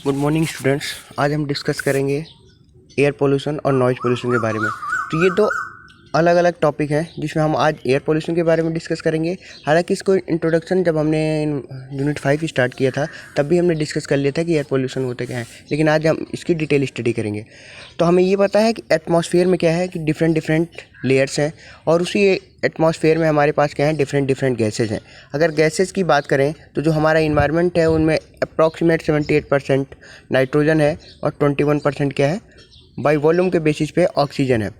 Good morning students. आज हम discuss करेंगे एयर पोल्यूशन और नॉइज़ पोल्यूशन के बारे में। तो ये दो अलग अलग टॉपिक हैं जिसमें हम आज एयर पोल्यूशन के बारे में डिस्कस करेंगे। हालांकि इसको इंट्रोडक्शन जब हमने यूनिट 5 स्टार्ट किया था तब भी हमने डिस्कस कर लिया था कि एयर पोल्यूशन होते क्या है, लेकिन आज हम इसकी डिटेल स्टडी करेंगे। तो हमें ये पता है कि एटमॉस्फेयर में क्या है कि डिफरेंट लेयर्स हैं और उसी एटमॉस्फेयर में हमारे पास क्या है डिफरेंट गैसेज हैं। अगर गैसेज की बात करें तो जो हमारा इन्वायरमेंट है उनमें अप्रॉक्सीमेट 78% नाइट्रोजन है और 21% क्या है बाई वॉल्यूम के बेसिस पे ऑक्सीजन है।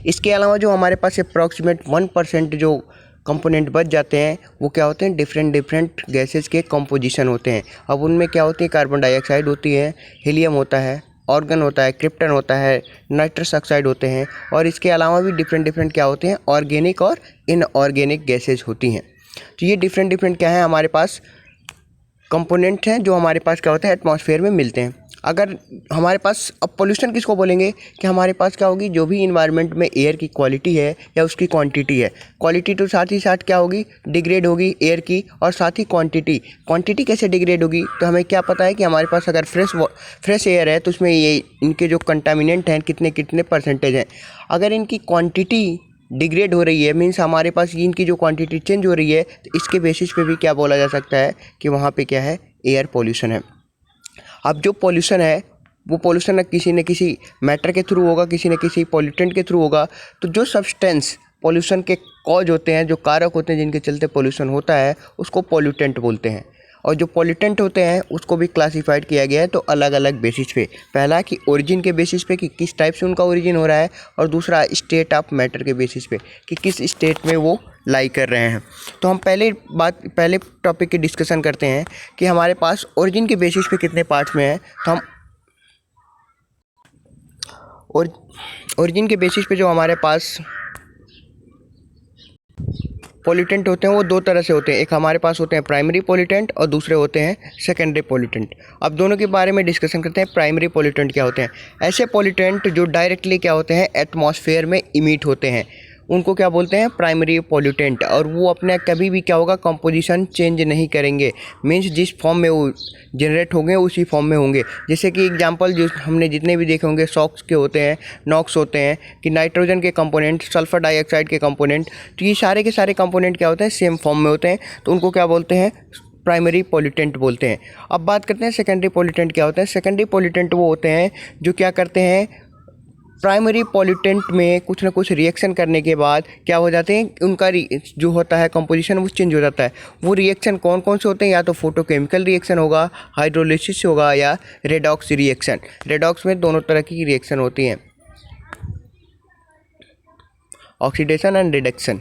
इसके अलावा जो हमारे पास अप्रॉक्सीमेट 1% जो कंपोनेंट बच जाते हैं वो क्या होते हैं डिफरेंट गैसेज के कंपोजिशन होते हैं। अब उनमें क्या होती है कार्बन डाइऑक्साइड होती है, हीलियम होता है, ऑर्गन होता है, क्रिप्टन होता है, नाइट्रस ऑक्साइड होते हैं और इसके अलावा भी डिफरेंट क्या होते हैं ऑर्गेनिक और इनऑर्गेनिक गैसेज होती हैं। तो ये डिफरेंट क्या है हमारे पास कंपोनेंट हैं जो हमारे पास क्या होता है एटमॉस्फेयर में मिलते हैं। अगर हमारे पास अब पोल्यूशन किसको बोलेंगे कि हमारे पास क्या होगी जो भी इन्वायरमेंट में एयर की क्वालिटी है या उसकी क्वांटिटी है। क्वालिटी तो साथ ही साथ क्या होगी डिग्रेड होगी एयर की, और साथ ही क्वांटिटी कैसे डिग्रेड होगी तो हमें क्या पता है कि हमारे पास अगर फ्रेश एयर है तो उसमें ये इनके जो कंटामिनेंट हैं कितने परसेंटेज हैं। अगर इनकी क्वांटिटी डिग्रेड हो रही है मीन्स हमारे पास इनकी जो क्वांटिटी चेंज हो रही है तो इसके बेसिस पे भी क्या बोला जा सकता है कि वहाँ पे क्या है एयर पोल्यूशन है। अब जो पोल्यूशन है वो पोल्यूशन किसी न किसी मैटर के थ्रू होगा, किसी न किसी पॉल्यूटेंट के थ्रू होगा। तो जो सब्सटेंस पोल्यूशन के कॉज होते हैं, जो कारक होते हैं जिनके चलते पोल्यूशन होता है उसको पॉल्यूटेंट बोलते हैं। और जो पॉल्यूटेंट होते हैं उसको भी क्लासिफाइड किया गया है तो अलग अलग बेसिस पे। पहला कि ओरिजिन के बेसिस पे कि किस टाइप से उनका ओरिजिन हो रहा है, और दूसरा स्टेट ऑफ मैटर के बेसिस पे कि किस स्टेट में वो लाई कर रहे हैं। तो हम पहले टॉपिक की डिस्कशन करते हैं कि हमारे पास ओरिजिन के बेसिस पे कितने पार्ट्स में है। तो हम ओरिजिन के बेसिस पे जो हमारे पास पॉल्यूटेंट होते हैं वो दो तरह से होते हैं। एक हमारे पास होते हैं प्राइमरी पॉल्यूटेंट और दूसरे होते हैं सेकेंडरी पॉल्यूटेंट। अब दोनों के बारे में डिस्कशन करते हैं। प्राइमरी पॉल्यूटेंट क्या होते हैं? ऐसे पॉल्यूटेंट जो डायरेक्टली क्या होते हैं एटमॉस्फेयर में इमिट होते हैं उनको क्या बोलते हैं प्राइमरी पॉल्यूटेंट। और वो अपने कभी भी क्या होगा कंपोजिशन चेंज नहीं करेंगे, मीन्स जिस फॉर्म में वो जनरेट होंगे उसी फॉर्म में होंगे। जैसे कि एग्जांपल जो हमने जितने भी देखे होंगे सॉक्स के होते हैं, नॉक्स होते हैं कि नाइट्रोजन के कंपोनेंट, सल्फर डाइऑक्साइड के कंपोनेंट। तो ये सारे के सारे कंपोनेंट क्या होते हैं सेम फॉर्म में होते हैं, तो उनको क्या बोलते हैं प्राइमरी पॉल्यूटेंट बोलते हैं। अब बात करते हैं सेकेंडरी पॉल्यूटेंट क्या होते हैं। सेकेंडरी पॉल्यूटेंट वो होते हैं जो क्या करते हैं प्राइमरी पॉल्यूटेंट में कुछ ना कुछ रिएक्शन करने के बाद क्या हो जाते हैं उनका जो होता है कंपोजिशन वो चेंज हो जाता है। वो रिएक्शन कौन कौन से होते हैं? या तो फोटोकेमिकल रिएक्शन होगा, हाइड्रोलिसिस होगा, या रेडॉक्स रिएक्शन। रेडॉक्स में दोनों तरह की रिएक्शन होती हैं, ऑक्सीडेशन एंड रिडक्शन।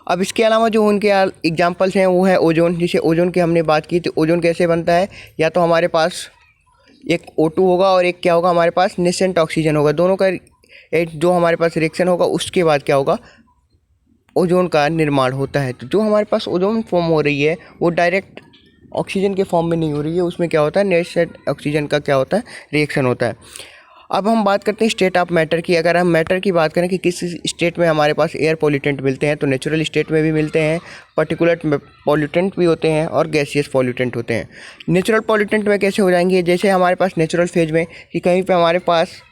अब इसके अलावा जो उनके एग्जाम्पल्स हैं वो है ओजोन। जैसे ओजोन की हमने बात की तो ओजोन कैसे बनता है? या तो हमारे पास एक O2 होगा और एक क्या होगा हमारे पास नेसेंट ऑक्सीजन होगा। दोनों का एक जो हमारे पास रिएक्शन होगा उसके बाद क्या होगा ओजोन का निर्माण होता है। तो जो हमारे पास ओजोन फॉर्म हो रही है वो डायरेक्ट ऑक्सीजन के फॉर्म में नहीं हो रही है, उसमें क्या होता है नेसेंट ऑक्सीजन का क्या होता है रिएक्शन होता है। अब हम बात करते हैं स्टेट ऑफ मैटर की। अगर हम मैटर की बात करें कि किस स्टेट में हमारे पास एयर पॉल्यूटेंट मिलते हैं तो नेचुरल स्टेट में भी मिलते हैं, पर्टिकुलर पॉल्यूटेंट भी होते हैं और गैसियस पॉल्यूटेंट होते हैं। नेचुरल पॉल्यूटेंट में कैसे हो जाएंगे? जैसे हमारे पास नेचुरल फेज में कि कहीं पे हमारे पास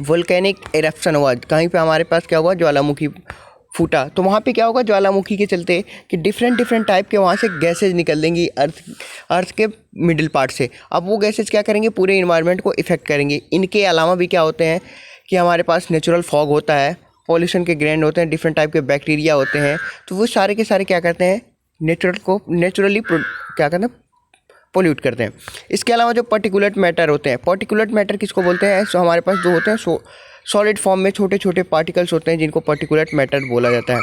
वोल्केनिक इरप्शन हुआ, कहीं पे हमारे पास क्या हुआ ज्वालामुखी फूटा, तो वहाँ पे क्या होगा ज्वालामुखी के चलते कि डिफरेंट टाइप के वहाँ से गैसेज निकल देंगी अर्थ के मिडिल पार्ट से। अब वो गैसेज क्या करेंगे पूरे इन्वायरमेंट को इफ़ेक्ट करेंगे। इनके अलावा भी क्या होते हैं कि हमारे पास नेचुरल फॉग होता है, पॉल्यूशन के ग्रैंड होते हैं, डिफरेंट टाइप के बैक्टीरिया होते हैं। तो वो सारे के सारे क्या करते हैं नेचुरली क्या करते हैं पोल्यूट करते हैं। इसके अलावा जो पर्टिकुलेट मैटर होते हैं, पर्टिकुलेट मैटर किसको बोलते हैं? सो हमारे पास जो होते हैं सॉलिड फॉर्म में छोटे छोटे पार्टिकल्स होते हैं जिनको पर्टिकुलेट मैटर बोला जाता है।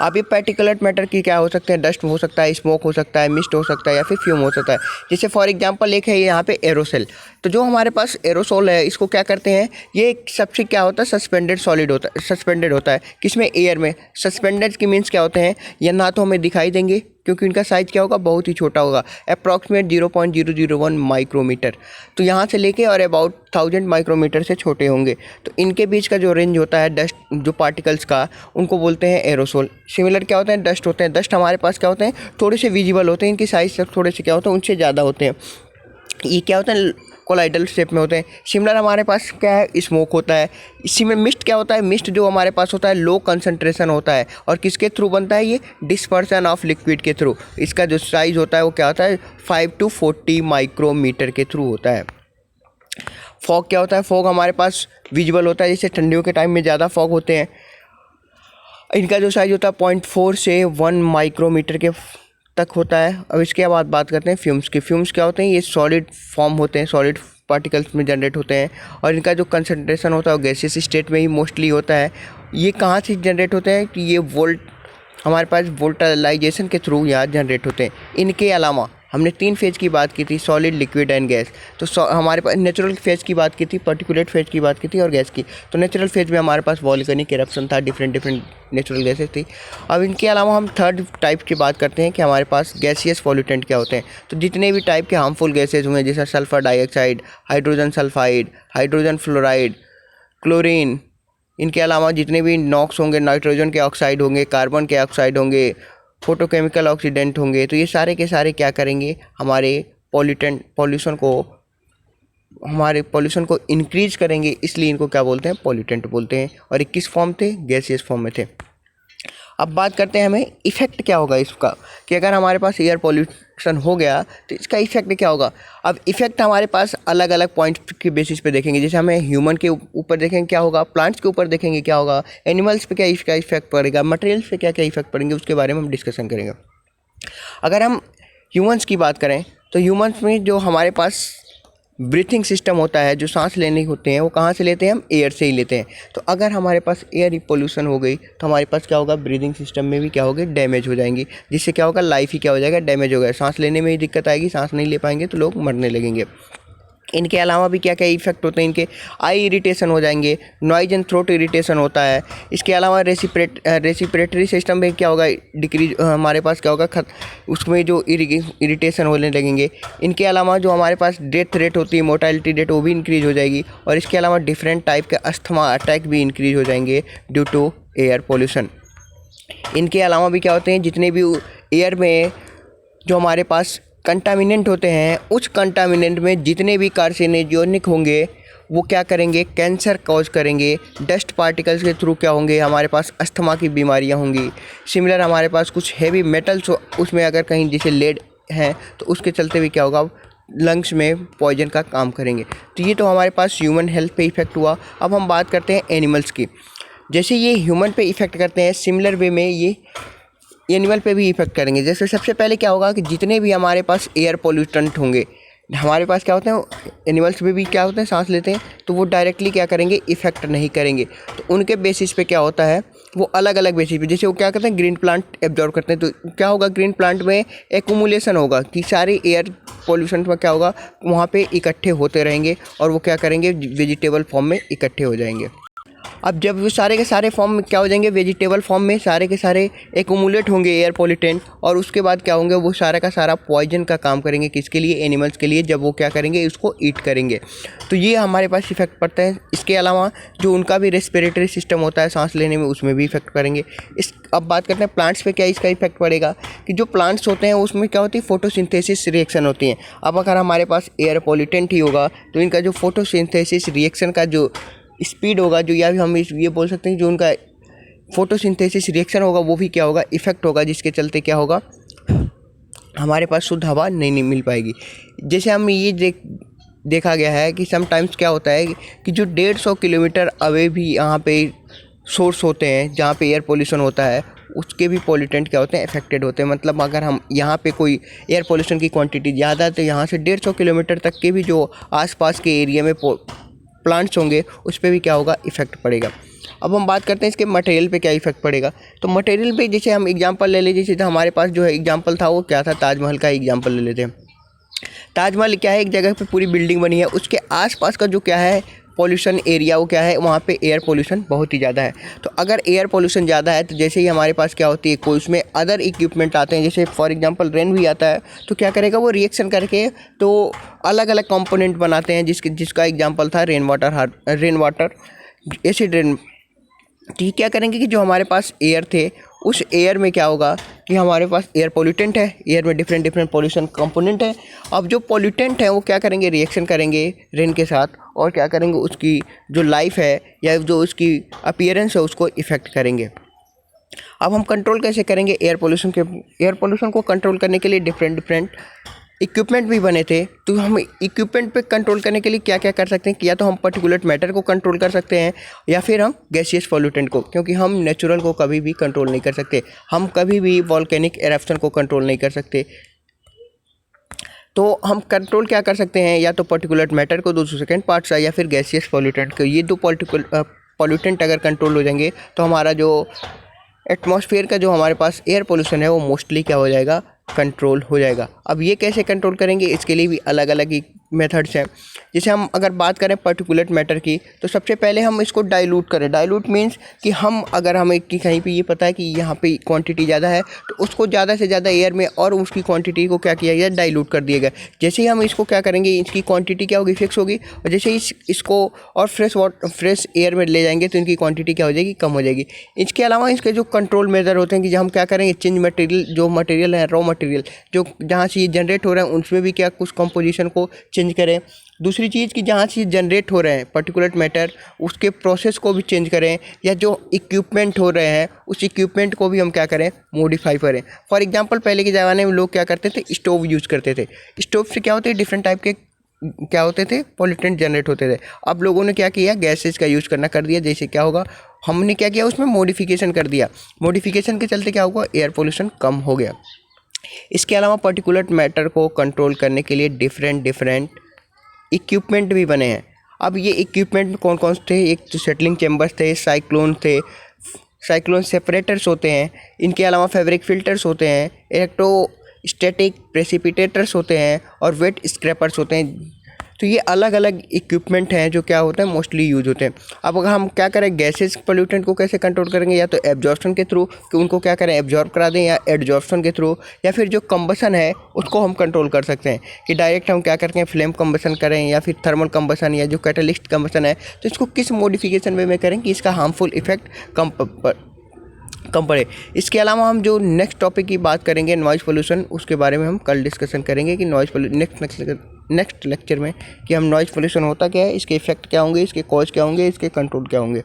अब ये पार्टिकुलेट मैटर की क्या हो सकते हैं? डस्ट हो सकता है, स्मोक हो सकता है, मिस्ट हो सकता है, या फिर फ्यूम हो सकता है। जैसे फॉर एग्जांपल एक है यहाँ पे एरोसोल। तो जो हमारे पास एरोसोल है इसको क्या करते हैं ये सबसे क्या होता है सस्पेंडेड होता है किसमें एयर में। सस्पेंडेड की मीन्स क्या होते हैं ये ना तो हमें दिखाई देंगे क्योंकि इनका साइज़ क्या होगा बहुत ही छोटा होगा, अप्रॉक्सीमेट 0.001 माइक्रोमीटर। तो यहाँ से लेके और अबाउट 1000 माइक्रोमीटर से छोटे होंगे। तो इनके बीच का जो रेंज होता है डस्ट जो पार्टिकल्स का उनको बोलते हैं एरोसोल। सिमिलर क्या होते हैं डस्ट होते हैं। डस्ट हमारे पास क्या होते हैं थोड़े से विजिबल होते हैं, इनकी साइज़ थोड़े से क्या होते हैं उनसे ज़्यादा होते हैं। ये क्या होता है, कोलाइडल शेप में होते हैं। सिमिलर हमारे पास क्या है, स्मोक होता है। इसी में मिस्ट क्या होता है, मिस्ट जो हमारे पास होता है लो कंसंट्रेशन होता है, और किसके थ्रू बनता है, ये डिस्पर्सन ऑफ लिक्विड के थ्रू। इसका जो साइज होता है वो क्या होता है, 5 to 40 माइक्रोमीटर के थ्रू होता है। फॉग क्या होता है, फॉग हमारे पास विजिबल होता है, जैसे ठंडियों के टाइम में ज़्यादा फॉग होते हैं। इनका जो साइज होता है 0.4 से 1 माइक्रोमीटर के तक होता है। अब इसके बाद बात करते हैं फ्यूम्स की। फ्यूम्स क्या होते हैं, ये सॉलिड फॉर्म होते हैं, सॉलिड पार्टिकल्स में जनरेट होते हैं, और इनका जो कंसंट्रेशन होता है वो गैसियस स्टेट में ही मोस्टली होता है। ये कहाँ से जनरेट होते हैं कि ये हमारे पास वोल्टाइलाइजेशन के थ्रू यहाँ जनरेट होते हैं। इनके अलावा हमने 3 फेज की बात की थी, सॉलिड, लिक्विड एंड गैस। तो हमारे पास नेचुरल फेज की बात की थी, पर्टिकुलेट फेज की बात की थी, और गैस की। तो नेचुरल फेज में हमारे पास वॉल्केनिक इरप्शन था, डिफरेंट नेचुरल गैसेस थी। अब इनके अलावा हम थर्ड टाइप की बात करते हैं कि हमारे पास गैसियस पॉल्यूटेंट क्या होते हैं। तो जितने भी टाइप के हार्मफुल गैसेज हुए, जैसे sulphur dioxide, hydrogen sulphide, hydrogen fluoride, chlorine, इनके अलावा जितने भी नॉक्स होंगे, नाइट्रोजन के ऑक्साइड होंगे, कार्बन के ऑक्साइड होंगे, फोटोकेमिकल ऑक्सीडेंट होंगे, तो ये सारे के सारे क्या करेंगे, हमारे हमारे पॉल्यूशन को इंक्रीज करेंगे। इसलिए इनको क्या बोलते हैं, पॉल्यूटेंट बोलते हैं। और 21 फॉर्म थे, गैसियस फॉर्म में थे। अब बात करते हैं हमें इफ़ेक्ट क्या होगा इसका, कि अगर हमारे पास एयर पॉल्यूशन हो गया तो इसका इफ़ेक्ट क्या होगा। अब इफ़ेक्ट हमारे पास अलग अलग पॉइंट के बेसिस पे देखेंगे। जैसे हमें ह्यूमन के ऊपर देखेंगे क्या होगा, प्लांट्स के ऊपर देखेंगे क्या होगा, एनिमल्स पे क्या इसका इफेक्ट पड़ेगा, मटेरियल्स पे क्या क्या इफेक्ट पड़ेंगे, उसके बारे में हम डिस्कशन करेंगे। अगर हम ह्यूमन्स की बात करें तो ह्यूमन्स में जो हमारे पास ब्रीथिंग सिस्टम होता है, जो सांस लेने होते हैं, वो कहाँ से लेते हैं, हम एयर से ही लेते हैं। तो अगर हमारे पास एयर पोल्यूशन हो गई तो हमारे पास क्या होगा, ब्रीदिंग सिस्टम में भी क्या होगा, डैमेज हो जाएंगी, जिससे क्या होगा, लाइफ ही क्या हो जाएगा, डैमेज हो गया। सांस लेने में ही दिक्कत आएगी, सांस नहीं ले पाएंगे तो लोग मरने लगेंगे। इनके अलावा भी क्या क्या इफेक्ट होते हैं, इनके आई इरिटेशन हो जाएंगे, नॉइज एंड थ्रोट इरिटेशन होता है। इसके अलावा रेसिपिरेटरी सिस्टम में क्या होगा, डिक्रीज, हमारे पास क्या होगा, उसमें जो इरिटेशन होने लगेंगे। इनके अलावा जो हमारे पास डेथ रेट होती है, मोर्टेलिटी रेट, वो भी इंक्रीज हो जाएगी। और इसके अलावा डिफरेंट टाइप के अस्थमा अटैक भी इंक्रीज हो जाएंगे ड्यू टू एयर पोल्यूशन। इनके अलावा भी क्या होते हैं, जितने भी एयर में जो हमारे पास कंटामिनेंट होते हैं, उस कंटामिनेंट में जितने भी कार्सिनोजेनिक होंगे वो क्या करेंगे, कैंसर कॉज करेंगे। डस्ट पार्टिकल्स के थ्रू क्या होंगे, हमारे पास अस्थमा की बीमारियां होंगी। सिमिलर हमारे पास कुछ हैवी मेटल्स उसमें अगर कहीं जैसे लेड है तो उसके चलते भी क्या होगा, लंग्स में पॉइजन का काम करेंगे। तो ये तो हमारे पास ह्यूमन हेल्थ पे इफ़ेक्ट हुआ। अब हम बात करते हैं एनिमल्स की। जैसे ये ह्यूमन पे इफ़ेक्ट करते हैं, सिमिलर वे में ये एनिमल पे भी इफेक्ट करेंगे। जैसे सबसे पहले क्या होगा कि जितने भी हमारे पास एयर पोल्यूटेंट होंगे, हमारे पास क्या होते हैं, एनिमल्स पे भी क्या होते हैं, सांस लेते हैं, तो वो डायरेक्टली क्या करेंगे, इफेक्ट नहीं करेंगे। तो उनके बेसिस पे क्या होता है, वो अलग अलग बेसिस पे, जैसे वो क्या करते हैं, ग्रीन प्लांट एब्जॉर्ब करते हैं। तो क्या होगा, ग्रीन प्लांट में एक्यूमुलेशन होगा कि सारे एयर पोल्यूशन में क्या होगा, वहाँ पे इकट्ठे होते रहेंगे और वो क्या करेंगे, वेजिटेबल फॉर्म में इकट्ठे हो जाएंगे। अब जब वो सारे के सारे फॉर्म में क्या हो जाएंगे, वेजिटेबल फॉर्म में सारे के सारे एक्यूमुलेट होंगे एयर पोल्यूटेंट, और उसके बाद क्या होंगे, वो सारा का सारा पॉइजन का काम करेंगे। किसके लिए, एनिमल्स के लिए, जब वो क्या करेंगे, इसको ईट करेंगे। तो ये हमारे पास इफेक्ट पड़ता है। इसके अलावा जो उनका भी रेस्पिरेटरी सिस्टम होता है, सांस लेने में, उसमें भी इफेक्ट करेंगे। अब बात करते हैं प्लांट्स पे क्या इसका इफेक्ट पड़ेगा, कि जो प्लांट्स होते हैं उसमें क्या होती है, फोटोसिंथेसिस रिएक्शन होती है। अब अगर हमारे पास एयर पोल्यूटेंट ही होगा तो इनका जो फोटोसिंथेसिस रिएक्शन का जो स्पीड होगा, जो या भी हम ये बोल सकते हैं, जो उनका फोटोसिंथेसिस रिएक्शन होगा वो भी क्या होगा, इफेक्ट होगा, जिसके चलते क्या होगा, हमारे पास शुद्ध हवा नहीं मिल पाएगी। जैसे हम ये देखा गया है कि समटाइम्स क्या होता है कि जो 150 किलोमीटर अवे भी यहाँ पे सोर्स होते हैं जहाँ पे एयर पोल्यूशन होता है, उसके भी पोल्यूटेंट क्या होते हैं, अफेक्टेड होते हैं। मतलब अगर हम यहाँ पे कोई एयर पोल्यूशन की क्वांटिटी ज़्यादा है तो यहाँ से 150 किलोमीटर तक के भी जो आसपास के एरिया में प्लांट्स होंगे उस पर भी क्या होगा, इफेक्ट पड़ेगा। अब हम बात करते हैं इसके मटेरियल पे क्या इफेक्ट पड़ेगा। तो मटेरियल पे जैसे हम एग्जांपल ले लीजिए, जैसे हमारे पास जो है एग्जांपल था वो क्या था, ताजमहल का एग्जांपल ले लेते हैं। ताजमहल क्या है, एक जगह पे पूरी बिल्डिंग बनी है, उसके आसपास का जो क्या है पॉल्यूशन एरिया, वो क्या है, वहाँ पे एयर पोल्यूशन बहुत ही ज़्यादा है। तो अगर एयर पोल्यूशन ज़्यादा है तो जैसे ही हमारे पास क्या होती है, कोई उसमें अदर इक्विपमेंट आते हैं, जैसे फॉर एग्जांपल रेन भी आता है, तो क्या करेगा, वो रिएक्शन करके तो अलग अलग कंपोनेंट बनाते हैं, जिसका एग्जांपल था रेन वाटर, एसिड रेन। तो ये क्या करेंगे कि जो हमारे पास एयर थे उस एयर में क्या होगा कि हमारे पास एयर पोल्यूटेंट है, एयर में डिफरेंट डिफरेंट पोल्यूशन कंपोनेंट है। अब जो पोल्यूटेंट है वो क्या करेंगे, रिएक्शन करेंगे रेन के साथ और क्या करेंगे, उसकी जो लाइफ है या जो उसकी अपीयरेंस है उसको इफ़ेक्ट करेंगे। अब हम कंट्रोल कैसे करेंगे एयर पोल्यूशन को कंट्रोल करने के लिए डिफरेंट डिफरेंट इक्विपमेंट भी बने थे। तो हम इक्विपमेंट पे कंट्रोल करने के लिए क्या क्या कर सकते हैं कि या तो हम पर्टिकुलेट मैटर को कंट्रोल कर सकते हैं या फिर हम गैसियस पॉल्यूटेंट को, क्योंकि हम नेचुरल को कभी भी कंट्रोल नहीं कर सकते, हम कभी भी वॉल्केनिक एरप्शन को कंट्रोल नहीं कर सकते। तो हम कंट्रोल क्या कर सकते हैं, या तो पर्टिकुलेट मैटर को, दूसरे सेकेंड पार्ट्स या फिर गैसियस पॉल्यूटेंट को। ये दो पॉल्यूटेंट अगर कंट्रोल हो जाएंगे तो हमारा जो एटमॉस्फेयर का जो हमारे पास एयर पोल्यूशन है वो मोस्टली क्या हो जाएगा, कंट्रोल हो जाएगा। अब ये कैसे कंट्रोल करेंगे, इसके लिए भी अलग अलग ही मेथड्स हैं। जैसे हम अगर बात करें पर्टिकुलेट मैटर की, तो सबसे पहले हम इसको डाइल्यूट करें। डाइल्यूट मीन्स कि हम अगर हमें कि कहीं पे ये पता है कि यहाँ पे क्वांटिटी ज़्यादा है तो उसको ज़्यादा से ज़्यादा एयर में और उसकी क्वांटिटी को क्या किया गया, डाइल्यूट कर दिया गया। जैसे ही हम इसको क्या करेंगे, इसकी क्वांटिटी क्या होगी, फिक्स होगी, और जैसे ही इसको और फ्रेश एयर में ले जाएंगे तो इनकी क्वांटिटी क्या हो जाएगी, कम हो जाएगी। इसके अलावा इसके जो कंट्रोल मेजर होते हैं कि हम क्या करेंगे, चेंज मटेरियल, जो मटेरियल है रॉ मटेरियल जो जहाँ से ये जनरेट हो रहे हैं उसमें भी क्या कुछ कंपोजिशन को चेंज करें। दूसरी चीज़ कि जहाँ से जनरेट हो रहे हैं पर्टिकुलेट मैटर उसके प्रोसेस को भी चेंज करें, या जो इक्विपमेंट हो रहे हैं उस इक्विपमेंट को भी हम क्या करें, मॉडिफाई करें। फॉर एग्जांपल पहले के ज़माने में लोग क्या करते थे, स्टोव यूज़ करते थे। स्टोव से क्या होते हैं, डिफरेंट टाइप के क्या होते थे, पॉल्यूटेंट जनरेट होते थे। अब लोगों ने क्या किया, गैसेज का यूज़ करना कर दिया। जैसे क्या होगा, हमने क्या किया, उसमें मॉडिफिकेशन कर दिया। मॉडिफिकेशन के चलते क्या होगा, एयर पोल्यूशन कम हो गया। इसके अलावा पर्टिकुलेट मैटर को कंट्रोल करने के लिए डिफरेंट डिफरेंट इक्विपमेंट भी बने हैं। अब ये इक्विपमेंट कौन कौन से थे, एक तो सेटलिंग चैम्बर्स थे, साइक्लोन सेपरेटर्स होते हैं, इनके अलावा फैब्रिक फिल्टर्स होते हैं, इलेक्ट्रोस्टैटिक प्रेसिपिटेटर्स होते हैं और वेट स्क्रैपर्स होते हैं। तो ये अलग अलग इक्विपमेंट हैं जो क्या होते हैं, मोस्टली यूज होते हैं। अब अगर हम क्या करें, गैसेस पोल्यूटेंट को कैसे कंट्रोल करेंगे, या तो एब्जॉर्प्शन के थ्रू कि उनको क्या करें, एब्जॉर्ब करा दें, या एडजॉर्प्शन के थ्रू, या फिर जो कंबसन है उसको हम कंट्रोल कर सकते हैं कि डायरेक्ट हम क्या करते हैं, फ्लेम कंबसन करें या फिर थर्मल कंबसन या जो कैटलिस्ट कंबसन है, तो इसको किस मॉडिफिकेशन वे में करें कि इसका हार्मफुल इफेक्ट कम पड़े। इसके अलावा हम जो नेक्स्ट टॉपिक की बात करेंगे नॉइज़ पोल्यूशन, उसके बारे में हम कल डिस्कशन करेंगे कि नॉइज़ पोल्यूशन नेक्स्ट लेक्चर में कि हम नॉइज़ पोल्यूशन होता क्या है, इसके इफेक्ट क्या होंगे, इसके कॉज क्या होंगे, इसके कंट्रोल क्या होंगे।